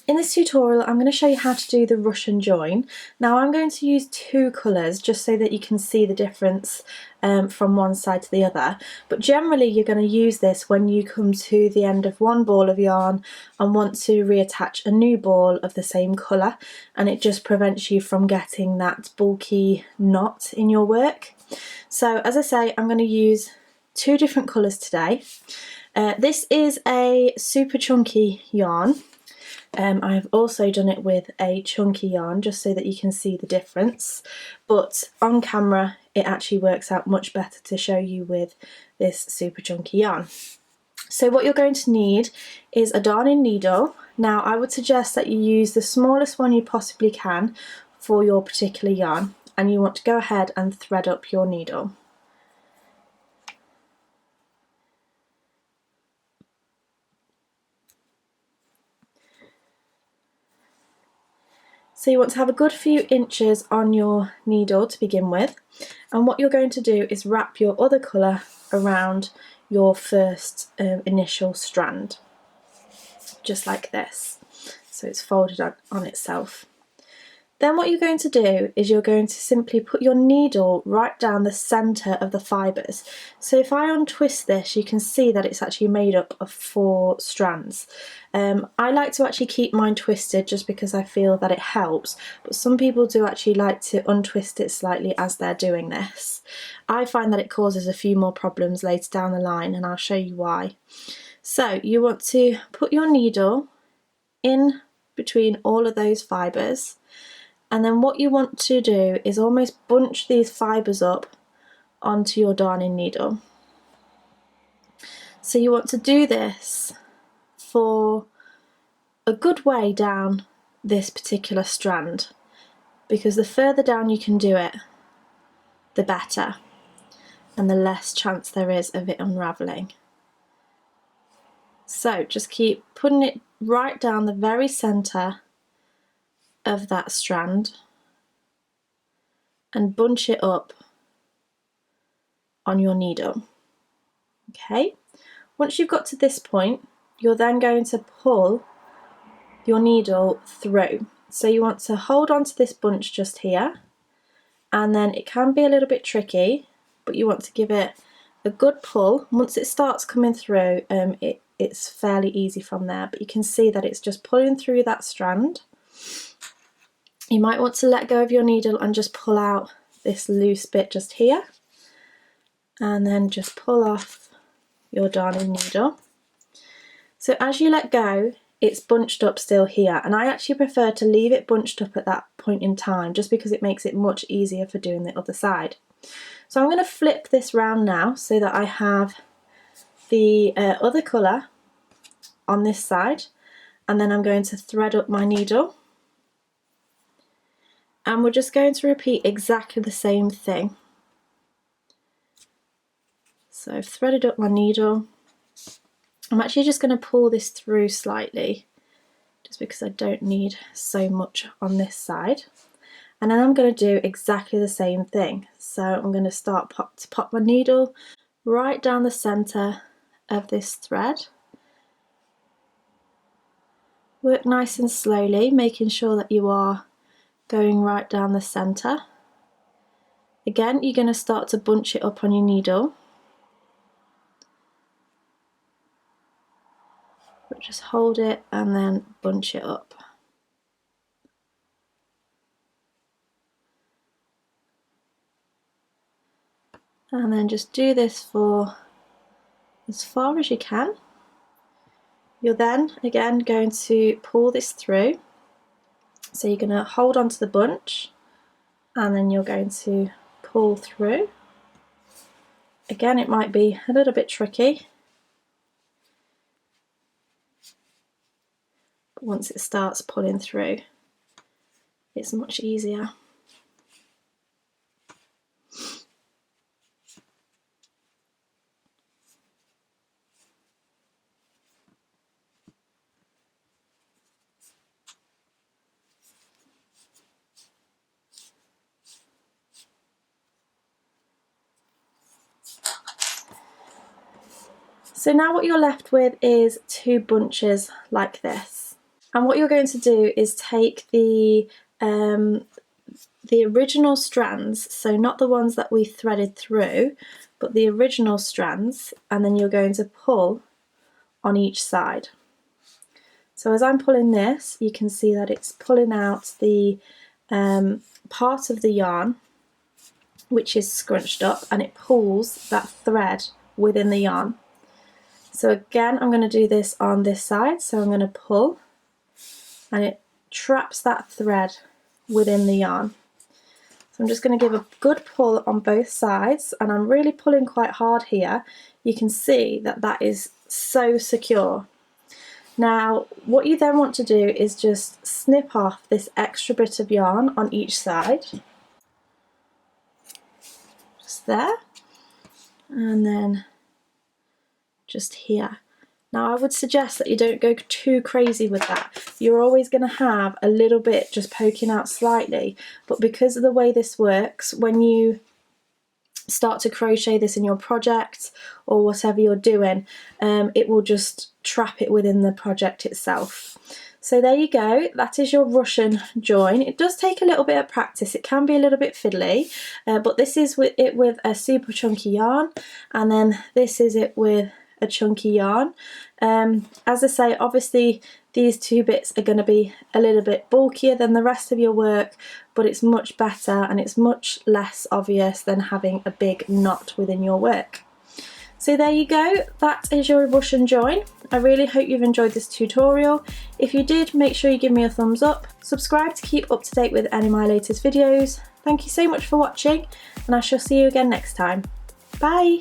In this tutorial I'm going to show you how to do the rush and join. Now I'm going to use two colours just so that you can see the difference from one side to the other, but generally you're going to use this when you come to the end of one ball of yarn and want to reattach a new ball of the same colour, and it just prevents you from getting that bulky knot in your work. So as I say, I'm going to use two different colours today. This is a super chunky yarn. I've also done it with a chunky yarn just so that you can see the difference, but on camera it actually works out much better to show you with this super chunky yarn. So what you're going to need is a darning needle. Now I would suggest that you use the smallest one you possibly can for your particular yarn, and you want to go ahead and thread up your needle. So you want to have a good few inches on your needle to begin with, and what you're going to do is wrap your other colour around your first initial strand, just like this, so it's folded on itself. Then what you're going to do is you're going to simply put your needle right down the centre of the fibres. So if I untwist this, you can see that it's actually made up of 4 strands. I like to actually keep mine twisted just because I feel that it helps, but some people do actually like to untwist it slightly as they're doing this. I find that it causes a few more problems later down the line, and I'll show you why. So you want to put your needle in between all of those fibres, and then what you want to do is almost bunch these fibres up onto your darning needle. So you want to do this for a good way down this particular strand, because the further down you can do it, the better, and the less chance there is of it unravelling. So just keep putting it right down the very centre of that strand and bunch it up on your needle. Okay, once you've got to this point, you're then going to pull your needle through. So you want to hold on to this bunch just here, and then it can be a little bit tricky, but you want to give it a good pull. Once it starts coming through, it's fairly easy from there, but you can see that it's just pulling through that strand. You might want to let go of your needle and just pull out this loose bit just here, and then just pull off your darning needle. So as you let go, it's bunched up still here, and I actually prefer to leave it bunched up at that point in time just because it makes it much easier for doing the other side. So I'm going to flip this round now so that I have the other colour on this side, and then I'm going to thread up my needle, and we're just going to repeat exactly the same thing. So I've threaded up my needle. I'm actually just going to pull this through slightly just because I don't need so much on this side, and then I'm going to do exactly the same thing. So I'm going to pop my needle right down the centre of this thread. Work nice and slowly, making sure that you are going right down the centre. Again, you're going to start to bunch it up on your needle, but just hold it and then bunch it up. And then just do this for as far as you can. You're then again going to pull this through. So you're going to hold on to the bunch, and then you're going to pull through. Again, it might be a little bit tricky, but once it starts pulling through, it's much easier. So now what you're left with is 2 bunches like this. And what you're going to do is take the original strands, so not the ones that we threaded through, but the original strands, and then you're going to pull on each side. So as I'm pulling this, you can see that it's pulling out the part of the yarn which is scrunched up, and it pulls that thread within the yarn. So again, I'm going to do this on this side, so I'm going to pull, and it traps that thread within the yarn. So I'm just going to give a good pull on both sides, and I'm really pulling quite hard here. You can see that that is so secure. Now what you then want to do is just snip off this extra bit of yarn on each side, just there, and then just here. Now I would suggest that you don't go too crazy with that. You're always going to have a little bit just poking out slightly, but because of the way this works, when you start to crochet this in your project or whatever you're doing, it will just trap it within the project itself. So there you go, that is your Russian join. It does take a little bit of practice, it can be a little bit fiddly, but this is with a super chunky yarn, and then this is it with a chunky yarn. As I say, obviously these two bits are going to be a little bit bulkier than the rest of your work, but it's much better and it's much less obvious than having a big knot within your work. So there you go, that is your Russian join. I really hope you've enjoyed this tutorial. If you did, make sure you give me a thumbs up. Subscribe to keep up to date with any of my latest videos. Thank you so much for watching, and I shall see you again next time. Bye!